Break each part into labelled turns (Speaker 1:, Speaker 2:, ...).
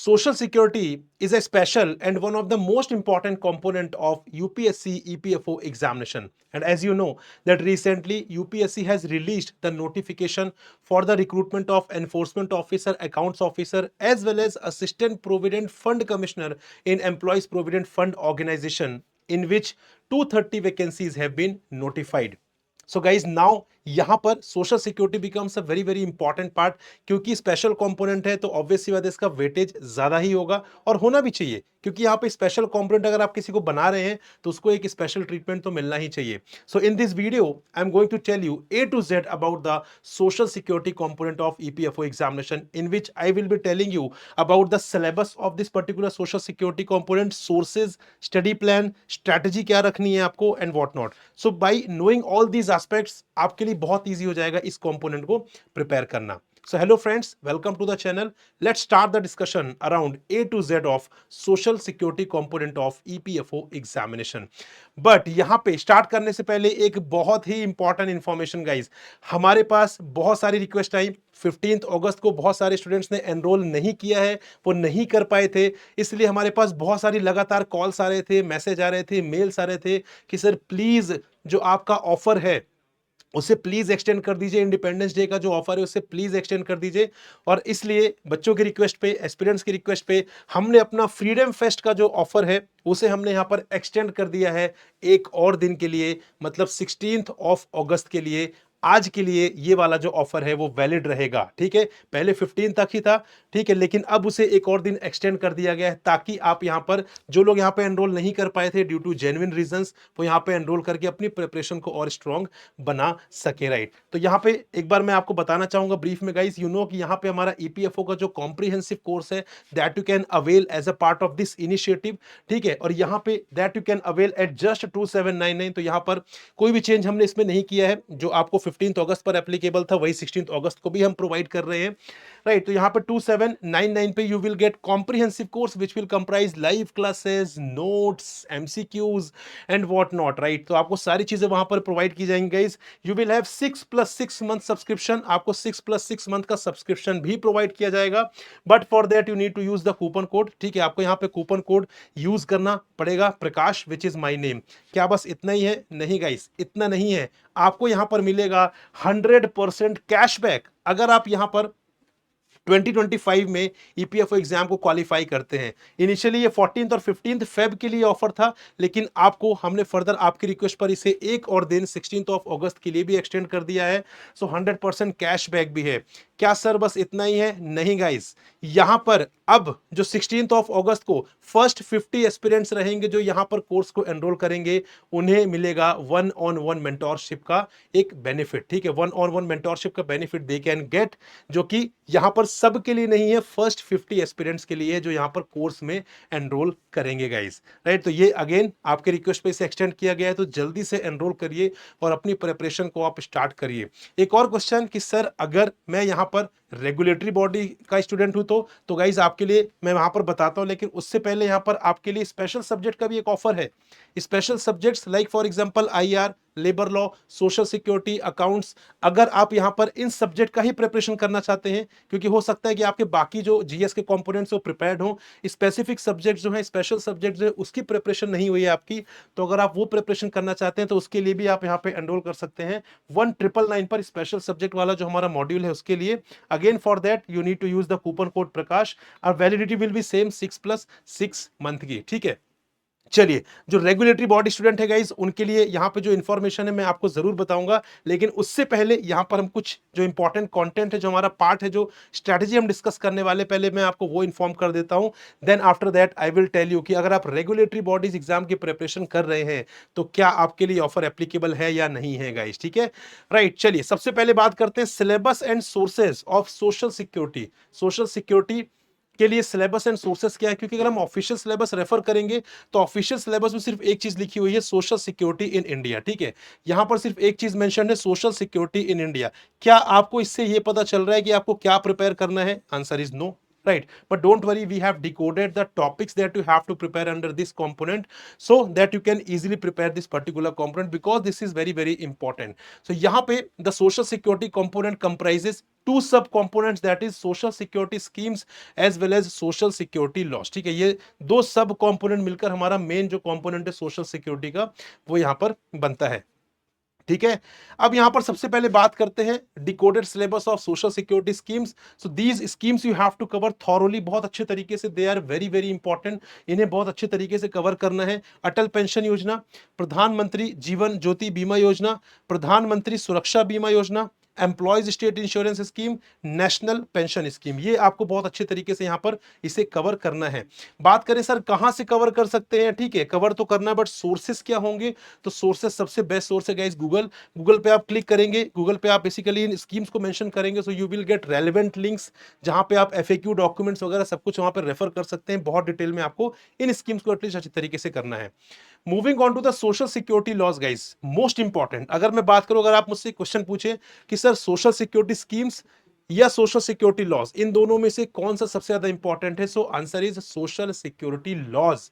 Speaker 1: Social security is a special and one of the most important component of UPSC EPFO examination. And as you know that recently UPSC has released the notification for the recruitment of enforcement officer, accounts officer as well as assistant provident fund commissioner in employees provident fund organization, in which 230 vacancies have been notified. So guys now यहां पर social security becomes a very very important part, क्योंकि special component है तो obviously बात है इसका weightage ज्यादा ही होगा और होना भी चाहिए, क्योंकि यहाँ पे स्पेशल कंपोनेंट अगर आप किसी को बना रहे हैं तो उसको एक स्पेशल ट्रीटमेंट तो मिलना ही चाहिए. So in this video I am going to tell you A to Z about the social security component of EPFO examination, in which I will be telling you about the syllabus of this particular social security component, sources, study plan, strategy क्या रखनी है आपको and what not. So by knowing all these aspects आपके लिए बहुत easy हो जाएगा इस component को prepare करना. So hello friends, welcome to the channel. Let's start the discussion around A to Z of social security component of EPFO examination. But यहाँ पे start करने से पहले एक बहुत ही important information guys, हमारे पास बहुत सारी रिक्वेस्ट आई. 15 अगस्त को बहुत सारे स्टूडेंट्स ने एनरोल नहीं किया है, वो नहीं कर पाए थे, इसलिए हमारे पास बहुत सारी लगातार कॉल्स आ रहे थे, मैसेज आ रहे थे, मेल्स आ रहे थे कि सर प्लीज जो आपका ऑफर है उसे प्लीज एक्सटेंड कर दीजिए, इंडिपेंडेंस डे का जो ऑफर है उसे प्लीज एक्सटेंड कर दीजिए. और इसलिए बच्चों की रिक्वेस्ट पे, एस्पिरेंट्स की रिक्वेस्ट पे हमने अपना फ्रीडम फेस्ट का जो ऑफर है उसे हमने यहां पर एक्सटेंड कर दिया है एक और दिन के लिए, मतलब 16 अगस्त के लिए. आज के लिए ये वाला जो ऑफर है वो वैलिड रहेगा, ठीक है. पहले 15 तक ही था, ठीक है, लेकिन अब उसे एक और दिन एक्सटेंड कर दिया गया है ताकि आप यहां पर जो लोग यहां पे एनरोल नहीं कर पाए थे ड्यू टू जेन्युइन रीजंस, वो यहां पे एनरोल करके अपनी प्रिपरेशन को और स्ट्रांग बना सके, राइट. तो यहां पे एक बार मैं आपको बताना चाहूंगा ब्रीफ में गाइस, यू नो कि यहां पे हमारा ईपीएफओ का जो कॉम्प्रिहेंसिव कोर्स है that you can avail as a part of this initiative, ठीक है. और यहां पे that you can avail at just 2799. तो यहां पर कोई भी चेंज हमने इसमें नहीं किया है, जो आपको 15 अगस्त पर एप्लीकेबल था वही 16 अगस्त को भी हम प्रोवाइड कर रहे हैं, राइट. तो यहां पर 2799 पे you will get comprehensive course which will comprise live classes, notes, MCQs and what not, right. तो आपको सारी चीजें वहां पर प्रोवाइड की जाएंगी guys. You will have 6+6 month subscription, आपको 6+6 मंथ का सब्सक्रिप्शन भी प्रोवाइड किया जाएगा, but for that you need to use the coupon code, ठीक है. आपको यहाँ पे कूपन कोड यूज करना पड़ेगा, प्रकाश विच इज माई नेम. क्या बस इतना ही है? नहीं गाइस, इतना नहीं है. आपको यहां पर मिलेगा 100% कैशबैक अगर आप यहां पर 2025 में ईपीएफओ एग्जाम को क्वालिफाई करते हैं. इनिशियली ये 14 और 15 फेब के लिए ऑफर था, लेकिन आपको हमने फर्दर आपकी रिक्वेस्ट पर इसे एक और दिन 16 अगस्त के लिए भी एक्सटेंड कर दिया है. सो 100% कैशबैक भी है. क्या सर बस इतना ही है? नहीं गाइस, यहां पर अब जो 16 अगस्त को फर्स्ट 50 एस्पिरेंट्स रहेंगे जो यहां पर कोर्स को एनरोल करेंगे, उन्हें मिलेगा 1-on-1 मेंटोरशिप का एक बेनिफिट, ठीक है. 1-on-1 मेंटोरशिप का बेनिफिट दे कैन गेट, जो कि यहां पर सब के लिए नहीं है, फर्स्ट 50 एस्पिरेंट्स के लिए जो यहां पर कोर्स में एनरोल करेंगे गाइस, राइट. तो ये अगेन आपके रिक्वेस्ट पे इसे एक्सटेंड किया गया है, तो जल्दी से एनरोल करिए और अपनी प्रिपरेशन को आप स्टार्ट करिए. एक और क्वेश्चन कि सर अगर मैं यहां पर रेगुलेटरी बॉडी का स्टूडेंट हूं तो गाइज आपके लिए मैं वहां पर बताता हूं, लेकिन उससे पहले यहां पर आपके लिए स्पेशल सब्जेक्ट का भी एक ऑफर है. Special subjects like for example IR, labour law, social security, accounts, अगर आप यहां पर इन सब्जेक्ट का ही प्रिपरेशन करना चाहते हैं, क्योंकि हो सकता है कि आपके बाकी जो जीएस के कंपोनेंट्स वो प्रिपेयर्ड हो, स्पेसिफिक सब्जेक्ट जो है, स्पेशल सब्जेक्ट जो है उसकी प्रिपरेशन नहीं हुई है आपकी, तो अगर आप वो प्रिपरेशन करना चाहते हैं तो उसके लिए भी आप यहां पे एनरोल कर सकते हैं 1999 पर स्पेशल सब्जेक्ट वाला जो हमारा मॉड्यूल है उसके लिए. Again for that you need to use the coupon code Prakash. और validity will be same 6+6 month की, ठीक है. चलिए, जो रेगुलेटरी बॉडी स्टूडेंट है गाइस उनके लिए यहां पे जो इंफॉर्मेशन है मैं आपको जरूर बताऊंगा, लेकिन उससे पहले यहां पर हम कुछ जो इंपॉर्टेंट कंटेंट है, जो हमारा पार्ट है, जो स्ट्रेटजी हम डिस्कस करने वाले, पहले मैं आपको वो इन्फॉर्म कर देता हूं. Then after that I will tell you कि अगर आप रेगुलेटरी बॉडीज एग्जाम की प्रिपरेशन कर रहे हैं तो क्या आपके लिए ऑफर एप्लीकेबल है या नहीं है गाइस, ठीक है, राइट. चलिए, सबसे पहले बात करते हैं syllabus and sources of social security. Social security के लिए सिलेबस एंड सोर्सेस क्या है, क्योंकि अगर हम ऑफिशियल सिलेबस रेफर करेंगे तो ऑफिशियल सिलेबस में सिर्फ एक चीज लिखी हुई है, सोशल सिक्योरिटी इन इंडिया, ठीक है. यहां पर सिर्फ एक चीज मेंशन है, सोशल सिक्योरिटी इन इंडिया. क्या आपको इससे यह पता चल रहा है कि आपको क्या प्रिपेयर करना है? Answer is no. right? But don't worry, we have decoded the topics that you have to prepare under this component so that you can easily prepare this particular component, because this is very very important. So यहाँ पे the social security component comprises two sub components, that is social security schemes as well as social security laws, ठीक है? ये दो सब component मिलकर हमारा main जो component है social security का, वो यहाँ पर बनता है, ठीक है? अब यहां पर सबसे पहले बात करते हैं decoded syllabus of social security schemes. So these schemes you have to cover thoroughly, बहुत अच्छे तरीके से, they are very very important, इन्हें बहुत अच्छे तरीके से कवर करना है। अटल पेंशन योजना, प्रधानमंत्री जीवन ज्योति बीमा योजना, प्रधानमंत्री Suraksha Bima Yojana, employees state insurance scheme, national pension scheme, ये आपको बहुत अच्छे तरीके से यहां पर इसे कवर करना है। बात करें सर कहां से कवर कर सकते हैं, ठीक है, कवर तो करना है, बट सोर्सेस क्या होंगे? तो सोर्सेस, सबसे बेस्ट सोर्स है गाइस गूगल। गूगल पे आप क्लिक करेंगे, गूगल पे आप बेसिकली इन स्कीम्स को मेंशन करेंगे, so you will gate relevant links, जहां पे आप एफएक्यू डॉक्यूमेंट्स वगैरह सब कुछ वहां पर रेफर कर सकते हैं। बहुत डिटेल में आपको इन स्कीम्स को एटलीस्ट अच्छे तरीके से करना है। Moving on to the social security laws guys, most important. अगर मैं बात करूं, अगर आप मुझसे क्वेश्चन पूछे कि सर सोशल सिक्योरिटी स्कीम्स या सोशल सिक्योरिटी लॉज, इन दोनों में से कौन सा सबसे ज्यादा इंपॉर्टेंट है? So answer is social security laws,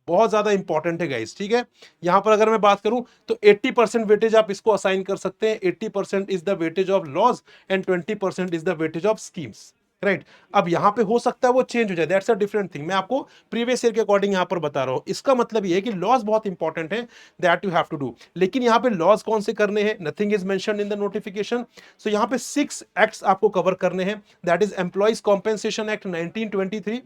Speaker 1: बहुत ज्यादा इंपॉर्टेंट है गाइस, ठीक है? यहां पर अगर मैं बात करूं तो 80% वेटेज आप इसको असाइन कर सकते हैं। 80% is the weightage of laws and 20% is the weightage of schemes, right? अब यहां पे हो सकता है वो चेंज हो जाए, दैट्स अ डिफरेंट थिंग। मैं आपको प्रीवियस ईयर के अकॉर्डिंग यहां पर बता रहा हूं। इसका मतलब ये है कि लॉज बहुत इंपॉर्टेंट है, that you have to do. लेकिन यहां पे लॉज कौन से करने हैं? Nothing is mentioned in the notification. So यहां पे 6 एक्ट्स आपको कवर करने हैं, that is employees compensation act 1923,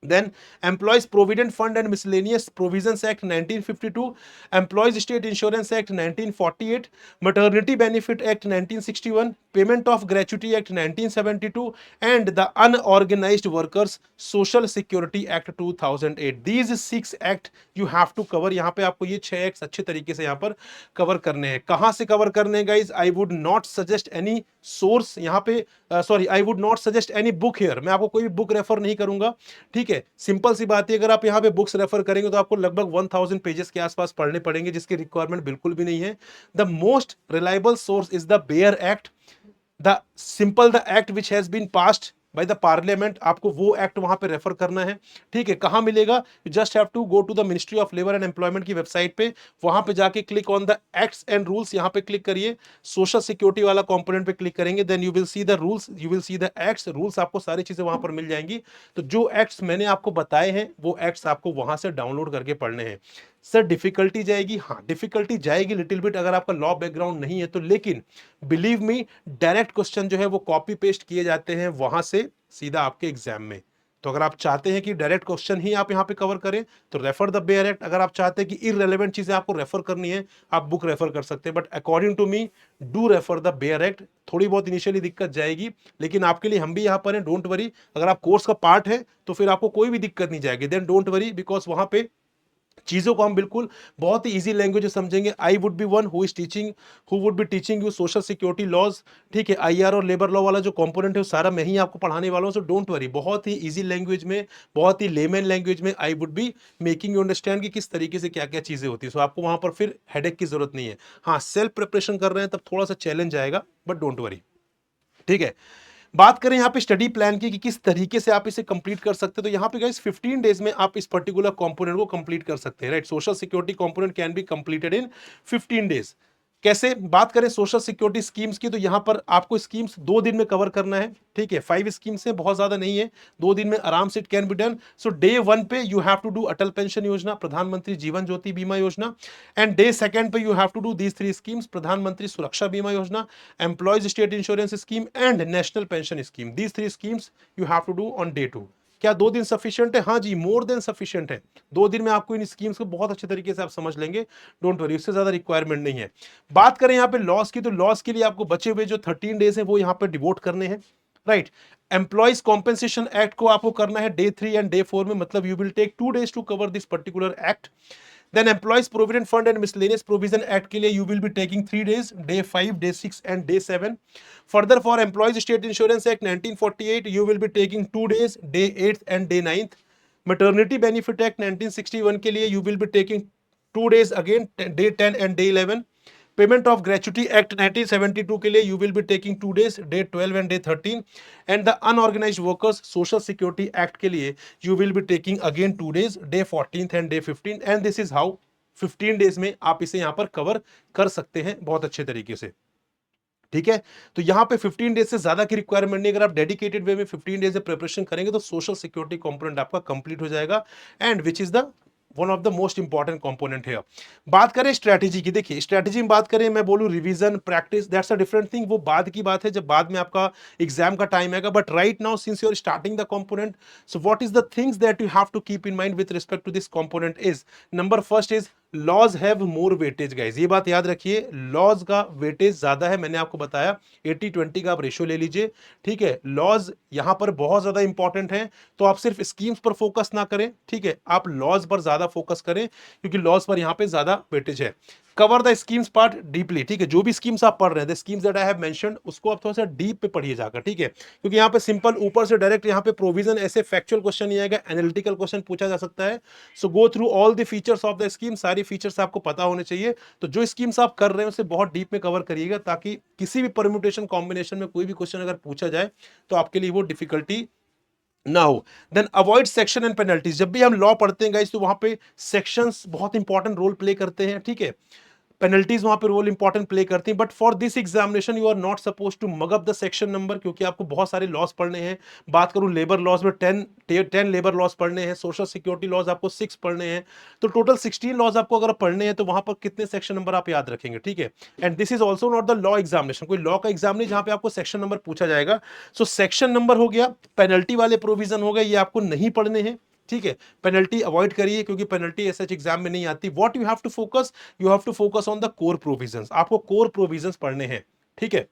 Speaker 1: then Employees Provident Fund and Miscellaneous Provisions Act 1952, Employees State Insurance Act 1948, Maternity Benefit Act 1961, Payment of Gratuity Act 1972, and the Unorganized Workers Social Security Act 2008. These 6 act you have to cover. यहाँ पे आपको ये 6 acts अच्छे तरीके से यहाँ पर cover करने हैं। कहाँ से कवर करने हैं guys? I would not suggest any source यहाँ पे, sorry, I would not suggest any book here. मैं आपको कोई भी बुक रेफर नहीं करूंगा, ठीक है? सिंपल सी बात है, अगर आप यहाँ पे बुक्स रेफर करेंगे तो आपको लगभग 1000 पेजेस के आसपास पढ़ने पड़ेंगे, जिसकी रिक्वायरमेंट बिल्कुल भी नहीं है। The most reliable source is the bare act, the act which has been passed by the parliament. आपको वो एक्ट वहां पे रेफर करना है, ठीक है? कहां मिलेगा? You just have to go to the ministry of labour and employment की वेबसाइट पे, वहां पे जाके click on the acts and rules, यहां पे क्लिक करिए, सोशल सिक्योरिटी वाला कंपोनेंट पे क्लिक करेंगे, then you will see the rules, you will see the acts, rules, आपको सारी चीजें वहां पर मिल जाएंगी। तो जो एक्ट्स मैंने आपको बताए हैं वो एक्ट्स आपको वहां से डाउनलोड करके पढ़ने हैं। सर डिफिकल्टी जाएगी, हाँ डिफिकल्टी जाएगी लिटिल बिट, अगर आपका लॉ बैकग्राउंड नहीं है तो, लेकिन बिलीव मी, डायरेक्ट क्वेश्चन जो है वो कॉपी पेस्ट किए जाते हैं वहां से सीधा आपके एग्जाम में। तो अगर आप चाहते हैं कि डायरेक्ट क्वेश्चन ही आप यहाँ पे कवर करें तो रेफर द बेयर एक्ट। अगर आप चाहते हैं कि इररिलेवेंट चीजें आपको रेफर करनी है, आप बुक रेफर कर सकते हैं, but according to me do refer the bare act. थोड़ी बहुत इनिशियली दिक्कत जाएगी, लेकिन आपके लिए हम भी यहाँ पर हैं, डोंट वरी। अगर आप कोर्स का पार्ट है तो फिर आपको कोई भी दिक्कत नहीं जाएगी, देन डोंट वरी, बिकॉज वहां पे चीजों को हम बिल्कुल बहुत ही इजी लैंग्वेज में समझेंगे। I would be one who is teaching, who would be teaching you social security laws, ठीक है? आईआर और लेबर लॉ वाला जो कंपोनेंट है वो सारा मैं ही आपको पढ़ाने वाला हूं, सो डोंट वरी। बहुत ही इजी लैंग्वेज में, बहुत ही लेमन लैंग्वेज में आई would be making you understand कि किस तरीके से क्या क्या चीजें होती है। सो आपको वहां पर फिर हेडेक की जरूरत नहीं है। हाँ, सेल्फ प्रिपरेशन कर रहे हैं तब थोड़ा सा चैलेंज आएगा, बट डोंट वरी, ठीक है? बात करें यहाँ पे स्टडी प्लान की कि किस तरीके से आप इसे कंप्लीट कर सकते हैं, तो यहाँ पे गाइस 15 डेज में आप इस पर्टिकुलर कंपोनेंट को कंप्लीट कर सकते हैं, right? Social security component can be completed in 15 days. कैसे? बात करें सोशल सिक्योरिटी स्कीम्स की, तो यहां पर आपको स्कीम्स 2 दिन में कवर करना है, ठीक है? 5 स्कीम्स है, बहुत ज्यादा नहीं है, 2 दिन में आराम से it can be done. So day 1 पे you have to do Atal pension Yojana, Pradhan Mantri Jeevan Jyoti बीमा योजना, एंड डे 2 पे you have to do these 3 schemes, Pradhan Mantri Suraksha Bima Yojana, employees state insurance scheme and national pension scheme. These 3 schemes you have to do on day 2। क्या 2 दिन sufficient है? हाँ जी, more than sufficient है। 2 दिन में आपको इन स्कीम्स को बहुत अच्छे तरीके से आप समझ लेंगे, डोंट वरी, उससे ज्यादा रिक्वायरमेंट नहीं है। बात करें यहाँ पे लॉस की, तो लॉस के लिए आपको बचे हुए जो 13 डेज हैं वो यहाँ पे डिवोट करने हैं, राइट? एम्प्लॉइज कॉम्पेंसेशन एक्ट को आपको करना है डे 3 एंड डे 4 में, मतलब you will take 2 days to cover this particular act. Then employees provident fund and miscellaneous provision act के लिए you will be taking 3 days, day 5, day 6 and day 7। Further for employees state insurance act 1948 you will be taking 2 days, day 8 and day 9। Maternity benefit act 1961 के लिए you will be taking 2 days again, day 10 and day 11। Payment of gratuity act 1972 के लिए you will be taking 2 days, day 12 and day 13, and the unorganised workers social security act के लिए you will be taking again 2 days, day 14 and day 15, and this is how 15 days में आप इसे यहां पर cover कर सकते हैं बहुत अच्छे तरीके से। ठीक है, तो यहां पे 15 डेज से ज्यादा की रिक्वायरमेंट नहीं। अगर आप डेडिकेटेड वे में 15 डेज से प्रिपरेशन करेंगे तो सोशल सिक्योरिटी कंपोनेंट आपका कंप्लीट हो जाएगा, and which is the one of the most important component है। बात करें स्ट्रैटेजी की, देखिए स्ट्रैटेजी में बात करें, मैं बोलूं revision practice, that's a different thing, वो बाद की बात है जब बाद में आपका एग्जाम का टाइम आएगा। But right now since you are starting the component, so what is the things that you have to keep in mind with respect to this component is, number first is laws have more weightage guys, ये बात याद रखिए, laws का weightage ज्यादा है। मैंने आपको बताया 80-20 का आप रेशियो ले लीजिए, ठीक है। लॉज यहां पर बहुत ज्यादा इंपॉर्टेंट है, तो आप सिर्फ स्कीम्स पर फोकस ना करें, ठीक है, आप लॉज पर ज्यादा फोकस करें क्योंकि लॉज पर यहां पे ज्यादा वेटेज है। Cover the schemes part deeply, ठीक है, जो भी स्कीम्स आप पढ़ रहे हैं, the schemes that I have mentioned, उसको आप थोड़ा सा डीप पे पढ़िए जाकर, ठीक है, क्योंकि यहाँ पे सिंपल ऊपर से डायरेक्ट यहाँ पे प्रोविजन ऐसे फैक्चुअल क्वेश्चन नहीं आएगा, एनालिटिकल क्वेश्चन पूछा जा सकता है। So go through all the features of the scheme, सारी फीचर्स आपको पता होने चाहिए। तो जो स्कीम्स आप कर रहे हैं उसे बहुत डीप में कवर करिएगा, ताकि किसी भी परम्यूटेशन कॉम्बिनेशन में कोई भी क्वेश्चन अगर पूछा जाए तो आपके लिए वो डिफिकल्टी ना हो। Then avoid section and penalties, जब भी हम लॉ पढ़ते हैं गाइस तो वहां पे सेक्शंस बहुत इंपॉर्टेंट रोल प्ले करते हैं, ठीक है, पेनल्टीज वहां पे रोल इंपॉर्टेंट प्ले करती हैं। But for this examination you are not suppose to mug up the section number, क्योंकि आपको बहुत सारे लॉस पढ़ने हैं। बात करूं लेबर लॉस में 10 लेबर लॉस पढ़ने हैं, सोशल सिक्योरिटी लॉस आपको 6 पढ़ने हैं, तो टोटल 16 लॉस आपको अगर पढ़ने हैं तो वहां पर कितने सेक्शन नंबर आप याद रखेंगे, ठीक है। And this is also not the law examination, कोई लॉ का एग्जाम नहीं जहां पे आपको सेक्शन नंबर पूछा जाएगा। सो सेक्शन नंबर हो गया, पेनल्टी वाले प्रोविजन हो गए, ये आपको नहीं पढ़ने हैं, ठीक है। पेनल्टी अवॉइड करिए क्योंकि पेनल्टी ऐसे एग्जाम में नहीं आती। What you have to focus, you have to focus on the core provisions, आपको कोर प्रोविजंस पढ़ने हैं, ठीक है।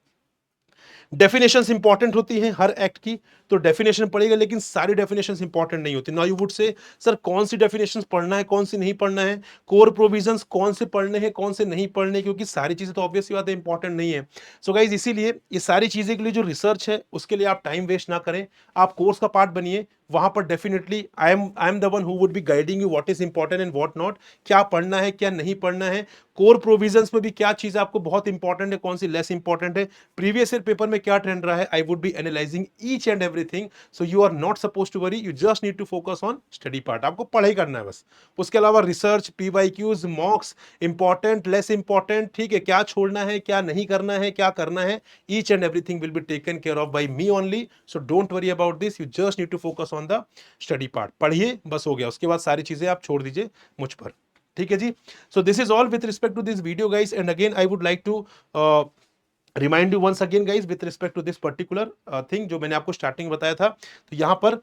Speaker 1: डेफिनेशंस इंपॉर्टेंट होती हैं हर एक्ट की, तो डेफिनेशन पढ़ेगा, लेकिन सारी डेफिनेशंस इंपॉर्टेंट नहीं होती। Now you would say sir कौन सी डेफिनेशंस पढ़ना है, कौन सी नहीं पढ़ना है, कोर प्रोविजंस कौन से पढ़ने हैं, कौन से नहीं पढ़ने, क्योंकि सारी चीजें तो ऑब्वियसली बात है इंपॉर्टेंट नहीं है। सो गाइज इसीलिए ये सारी चीजें के लिए जो रिसर्च है उसके लिए आप टाइम वेस्ट ना करें, आप कोर्स का पार्ट बनिए, वहां पर definitely I am the one who would be guiding you what is important and what not, क्या पढ़ना है क्या नहीं पढ़ना है, कोर प्रोविजंस में भी क्या चीज आपको बहुत इंपॉर्टेंट है, कौन सी लेस इंपॉर्टेंट है, प्रीवियस ईयर पेपर में क्या ट्रेंड रहा है, I would be analysing each and everything. So you are not suppose to worry, you just need to focus on study part, आपको पढ़ाई करना है बस। उसके अलावा research, PYQs, mocks, important less important, ठीक है, क्या छोड़ना है क्या नहीं करना है क्या करना है, each and everything will be taken care of by me only. So don't worry about this, you just need to focus on the study part, पढ़िए बस, हो गया। उसके बाद सारी चीजें आप छोड़ दीजिए मुझ पर, ठीक है जी। So this is all with respect to this video guys, and again I would like to remind you once again guys with respect to this particular thing जो मैंने आपको स्टार्टिंग बताया था, तो यहां पर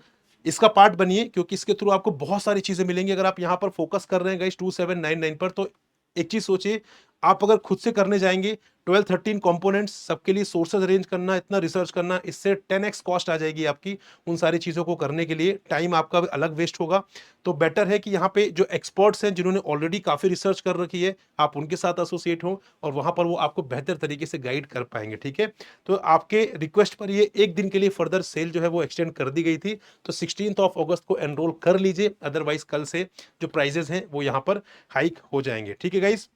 Speaker 1: इसका पार्ट बनिए, क्योंकि इसके थ्रू आपको बहुत सारी चीजें मिलेंगी। अगर आप यहां पर फोकस कर रहे हैं गाइस 2799 पर, तो एक चीज सोचिए, आप अगर खुद से करने जाएंगे 12-13 कंपोनेंट्स, सबके लिए सोर्सेज अरेंज करना, इतना रिसर्च करना, इससे 10x कॉस्ट आ जाएगी आपकी उन सारी चीज़ों को करने के लिए, टाइम आपका अलग वेस्ट होगा। तो बेटर है कि यहाँ पे जो एक्सपर्ट्स हैं जिन्होंने ऑलरेडी काफ़ी रिसर्च कर रखी है, आप उनके साथ एसोसिएट हो और वहाँ पर वो आपको बेहतर तरीके से गाइड कर पाएंगे, ठीक है। तो आपके रिक्वेस्ट पर ये एक दिन के लिए फर्दर सेल जो है वो एक्सटेंड कर दी गई थी, तो 16 अगस्त को एनरोल कर लीजिए, अदरवाइज कल से जो प्राइजेस हैं वो यहाँ पर हाइक हो जाएंगे, ठीक है गाइज।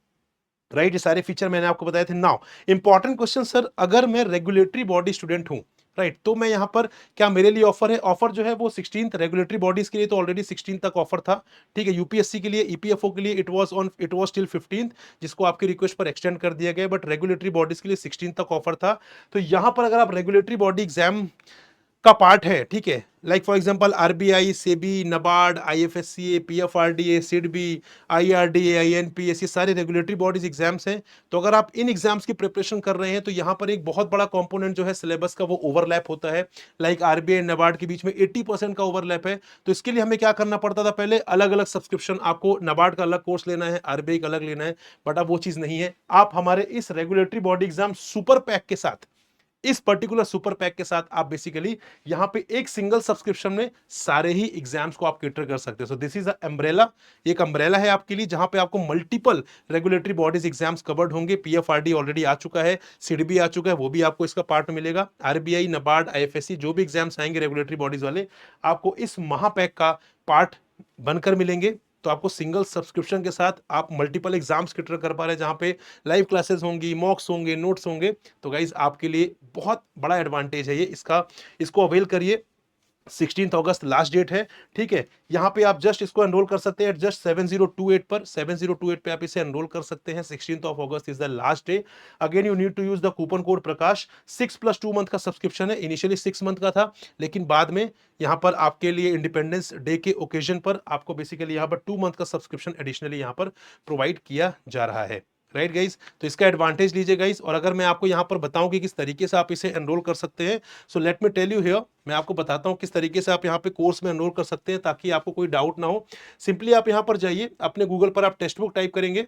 Speaker 1: राइट, ये सारे फीचर मैंने आपको बताए थे। नाउ इंपॉर्टेंट क्वेश्चन सर, अगर मैं रेगुलेटरी बॉडी स्टूडेंट हूं, राइट, तो मैं यहां पर क्या मेरे लिए ऑफर है, ऑफर जो है वो 16th रेगुलेटरी बॉडीज के लिए तो ऑलरेडी 16 तक ऑफर था, ठीक है। यूपीएससी के लिए, ईपीएफओ के लिए इट वाज टिल 15th, जिसको आपकी रिक्वेस्ट पर एक्सटेंड कर दिया गया, बट रेगुलेटरी बॉडीज के लिए 16 तक ऑफर था। तो यहां पर अगर आप रेगुलेटरी बॉडी एग्जाम का पार्ट है, ठीक है, like for example RBI, SEBI, NABARD, IFSCA, PFRDA, SIDBI, IRDA, INPS, ये सारे रेगुलेटरी बॉडीज एग्जाम्स हैं। तो अगर आप इन एग्जाम्स की प्रिपरेशन कर रहे हैं तो यहाँ पर एक बहुत बड़ा कंपोनेंट जो है सिलेबस का वो ओवरलैप होता है, लाइक आरबीआई नबार्ड के बीच में 80% का ओवरलैप है। तो इसके लिए हमें क्या करना पड़ता था, पहले अलग अलग सब्सक्रिप्शन, आपको नबार्ड का अलग कोर्स लेना है, आरबीआई का अलग लेना है, बट अब वो चीज नहीं है। आप हमारे इस regulatory body exam super pack के साथ, इस पर्टिकुलर सुपर पैक के साथ आप बेसिकली यहां पे एक सिंगल सब्सक्रिप्शन में सारे ही एग्जाम्स को आप कैटर कर सकते हो। सो दिस इज अ अम्ब्रेला, एक अम्ब्रेला है आपके लिए जहां पे आपको multiple regulatory bodies exams covered होंगे। पीएफआरडी ऑलरेडी आ चुका है, सिडबी आ चुका है, वो भी आपको इसका पार्ट मिलेगा। आरबीआई, नबार्ड, आईएफएससी, जो भी एग्जाम्स आएंगे रेगुलेटरी बॉडीज वाले, आपको इस महापैक का पार्ट बनकर मिलेंगे। तो आपको सिंगल सब्सक्रिप्शन के साथ आप मल्टीपल एग्जाम्स कैटर कर पा रहे हैं, जहाँ पे लाइव क्लासेस होंगी, मॉक्स होंगे, नोट्स होंगे। तो गाइज आपके लिए बहुत बड़ा एडवांटेज है ये, इसको अवेल करिए। 16 अगस्त लास्ट डेट है, ठीक है। यहाँ पे आप जस्ट इसको एनरोल कर सकते हैं जस्ट 7028 पर, 7028 पे आप इसे एनरोल कर सकते हैं। 16 August is the last day. Again you need to use the coupon code Prakash. 6+2 month का सब्सक्रिप्शन है, इनिशियली 6 मंथ का था, लेकिन बाद में यहाँ पर आपके लिए इंडिपेंडेंस डे के ओकेजन पर आपको बेसिकली यहाँ पर 2 मंथ का सब्सक्रिप्शन एडिशनली यहाँ पर प्रोवाइड किया जा रहा है। राइट गाइज, तो इसका एडवांटेज लीजिए गाइज। और अगर मैं आपको यहाँ पर बताऊं कि किस तरीके से आप इसे एनरोल कर सकते हैं, so let me tell you here, मैं आपको बताता हूं किस तरीके से आप यहाँ पे कोर्स में एनरोल कर सकते हैं, ताकि आपको कोई डाउट ना हो। सिंपली आप यहाँ पर जाइए, अपने गूगल पर आप टेक्स्ट बुक टाइप करेंगे,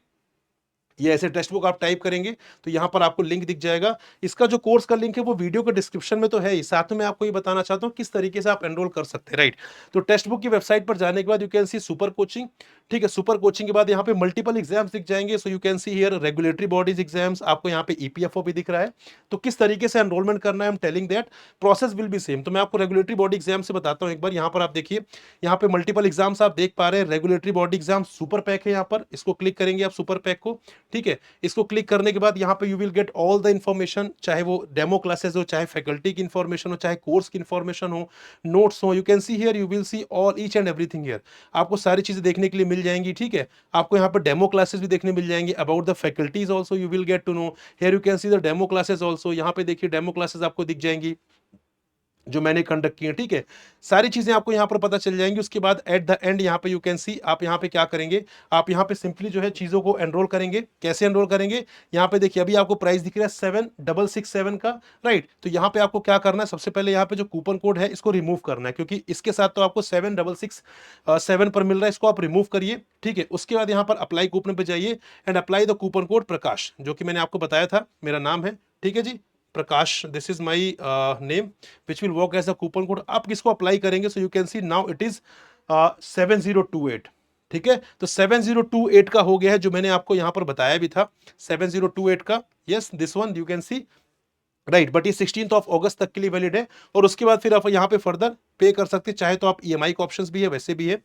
Speaker 1: ये ऐसे टेक्स्ट बुक आप टाइप करेंगे तो यहाँ पर आपको लिंक दिख जाएगा। इसका जो कोर्स का लिंक है वो वीडियो के डिस्क्रिप्शन में तो है ही, साथ में मैं आपको ये बताना चाहता हूँ किस तरीके से आप एनरोल कर सकते हैं। राइट, तो टेक्स्ट बुक की वेबसाइट पर जाने के बाद you can C super coaching, ठीक है। सुपर कोचिंग के बाद यहाँ पे मल्टीपल एग्जाम्स दिख जाएंगे। सो you can see here regulatory bodies exams, आपको यहाँ पे ईपीएफओ भी दिख रहा है। तो किस तरीके से एनरोलमेंट करना है, I am telling that process will be same. तो मैं आपको रेगुलेटरी बॉडी एग्जाम से बताता हूँ एक बार। यहाँ पर आप देखिए, यहाँ पे मल्टीपल एग्जाम्स आप देख पा रहे हैं। Regulatory body exam super pack है, यहाँ पर इसको क्लिक करेंगे आप सुपर पैक को, ठीक है। इसको क्लिक करने के बाद यहाँ पे you will get all the information, चाहे वो डेमो क्लासेस हो, चाहे फैकल्टी की इन्फॉर्मेशन हो, चाहे कोर्स की इन्फॉर्मेशन हो, नोट्स हो। You can see here, you will see all each and everything here. आपको सारी चीजें देखने के लिए मिल जाएंगी, ठीक है। आपको यहाँ पर डेमो क्लासेस भी देखने मिल जाएंगे। About the faculties also you will get to know. Here you can see the demo classes also. यहाँ पे देखिए डेमो क्लासेस आपको दिख जाएंगी जो मैंने कंडक्ट किए, ठीक है। सारी चीजें आपको यहाँ पर पता चल जाएंगी। उसके बाद एट द एंड यहाँ पे यू कैन सी, आप यहाँ पे क्या करेंगे, आप यहाँ पे सिंपली जो है चीजों को एनरोल करेंगे। कैसे एनरोल करेंगे, यहाँ पे देखिए अभी आपको प्राइस दिख रहा है 7667 का। राइट, तो यहाँ पे आपको क्या करना है, सबसे पहले यहाँ पे जो कूपन कोड है इसको रिमूव करना है, क्योंकि इसके साथ तो आपको 7667 पर मिल रहा है, इसको आप रिमूव करिए, ठीक है। उसके बाद यहाँ पर अप्लाई कूपन पे जाइए and apply the coupon code Prakash, जो कि मैंने आपको बताया था, मेरा नाम है, ठीक है जी, Prakash. This is my name which will work as a coupon code. आप किसको अप्लाई करेंगे, so you can see now it is 7028, ठीक है। तो 7028 का हो गया है, जो मैंने आपको यहां पर बताया भी था 7028 का। Yes, this one you can C, right. But ये 16 अगस्त तक के लिए वैलिड है। और उसके बाद फिर आप यहाँ पे फर्दर पे कर सकते हैं, चाहे तो आप ईएमआई का ऑप्शंस भी है, वैसे भी है,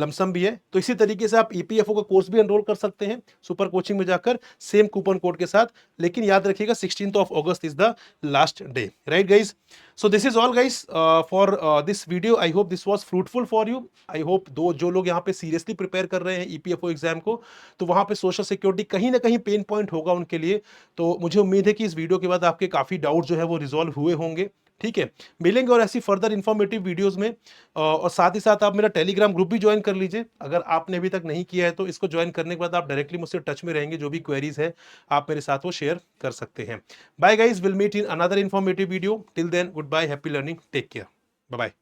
Speaker 1: लमसम भी है। तो इसी तरीके से आप ईपीएफओ का कोर्स भी एनरोल कर सकते हैं सुपर कोचिंग में जाकर, सेम कूपन कोड के साथ। लेकिन याद रखिएगा 16 August is the last day, right guys. So this is all guys for this video. I hope this was fruitful for you. I hope जो लोग यहाँ पे सीरियसली प्रिपेयर कर रहे हैं ईपीएफओ एग्जाम को, तो वहां पे सोशल सिक्योरिटी कहीं ना कहीं पेन पॉइंट होगा उनके लिए। तो मुझे उम्मीद है कि इस वीडियो के बाद आपके काफी डाउट जो है वो रिजॉल्व हुए होंगे, ठीक है। मिलेंगे और ऐसी फर्दर इंफॉर्मेटिव वीडियोस में। और साथ ही साथ आप मेरा टेलीग्राम ग्रुप भी ज्वाइन कर लीजिए, अगर आपने अभी तक नहीं किया है तो। इसको ज्वाइन करने के बाद आप डायरेक्टली मुझसे टच में रहेंगे, जो भी क्वेरीज है आप मेरे साथ वो शेयर कर सकते हैं। Bye guys, will meet in another informative video. Till then, good bye, happy learning, take care, bye bye.